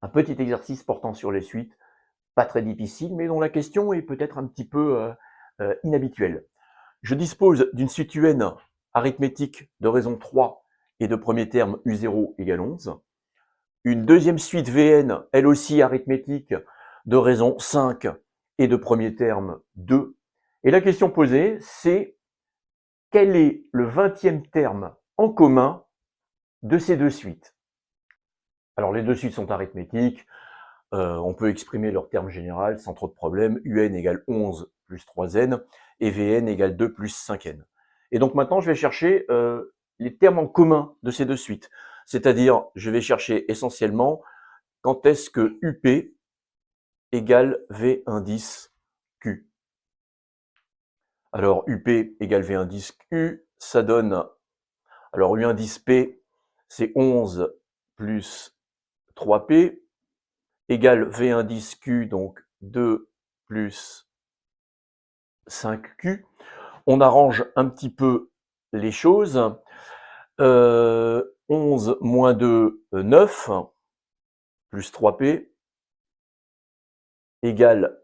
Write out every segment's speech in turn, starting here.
un petit exercice portant sur les suites, pas très difficile, mais dont la question est peut-être un petit peu inhabituelle. Je dispose d'une suite UN arithmétique de raison 3 et de premier terme U0 égale 11. Une deuxième suite Vn, elle aussi arithmétique, de raison 5 et de premier terme 2. Et la question posée, c'est quel est le 20e terme en commun de ces deux suites? Alors les deux suites sont arithmétiques, on peut exprimer leur terme général sans trop de problème. UN égale 11 plus 3n et Vn égale 2 plus 5n. Et donc maintenant, je vais chercher les termes en commun de ces deux suites. C'est-à-dire, je vais chercher essentiellement quand est-ce que UP égale V indice Q. Alors, UP égale V indice Q, ça donne... Alors, U indice P, c'est 11 plus 3P, égale V indice Q, donc 2 plus 5Q. On arrange un petit peu les choses. 11 moins 2, 9, plus 3P, égale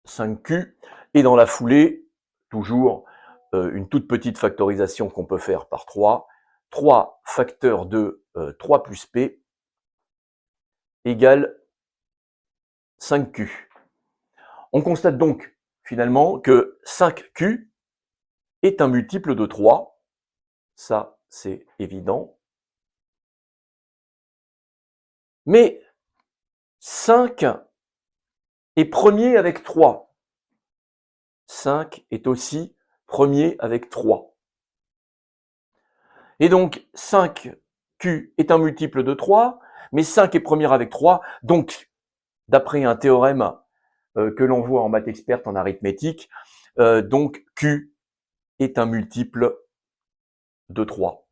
5Q. Et dans la foulée, toujours une toute petite factorisation qu'on peut faire par 3. 3 facteur de 3 plus P égale 5Q. On constate donc finalement que 5Q est un multiple de 3. Ça, c'est évident. Mais 5 est premier avec 3. 5 est aussi premier avec 3. Et donc, 5Q est un multiple de 3, mais 5 est premier avec 3. Donc, d'après un théorème que l'on voit en maths experte en arithmétique, donc Q est un multiple de 3.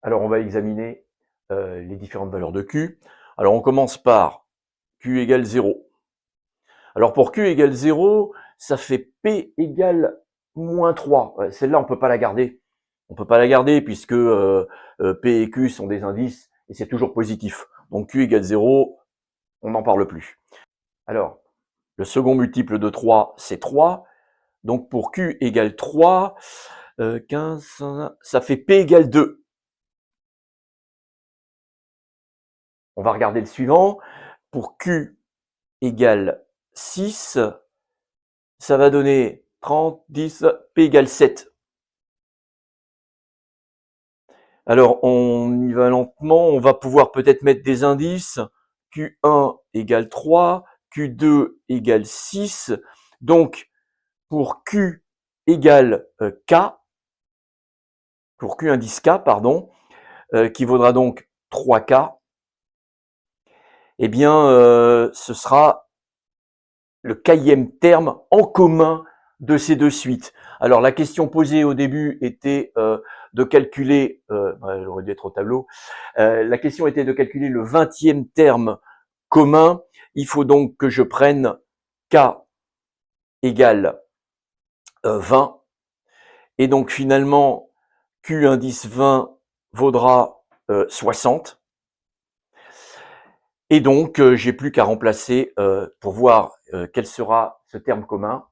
Alors, on va examiner les différentes valeurs de Q. Alors, on commence par Q égale 0. Alors, pour Q égale 0, ça fait P égale moins 3. Celle-là, on ne peut pas la garder. On ne peut pas la garder puisque P et Q sont des indices et c'est toujours positif. Donc, Q égale 0, on n'en parle plus. Alors, le second multiple de 3, c'est 3. Donc, pour Q égale 3, 15, ça fait P égale 2. On va regarder le suivant. Pour Q égale 6, ça va donner 30, 10, P égale 7. Alors, on y va lentement. On va pouvoir peut-être mettre des indices. Q1 égale 3, Q2 égale 6. Donc, pour Q égale K, pour Q indice K, pardon, qui vaudra donc 3K, eh bien, ce sera le kème terme en commun de ces deux suites. Alors, la question posée au début était de calculer, j'aurais dû être au tableau, la question était de calculer le 20e terme commun. Il faut donc que je prenne K égale 20. Et donc, finalement, Q indice 20 vaudra 60. Et donc, j'ai plus qu'à remplacer pour voir quel sera ce terme commun.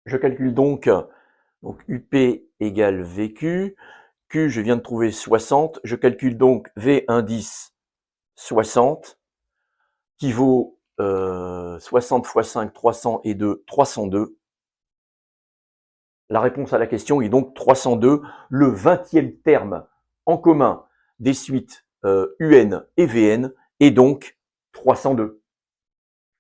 Je calcule donc UP égale VQ. Q, je viens de trouver 60. Je calcule donc V indice 60, qui vaut 60 fois 5, 300 et 2, 302. La réponse à la question est donc 302, le 20e terme en commun des suites UN et Vn est donc 302.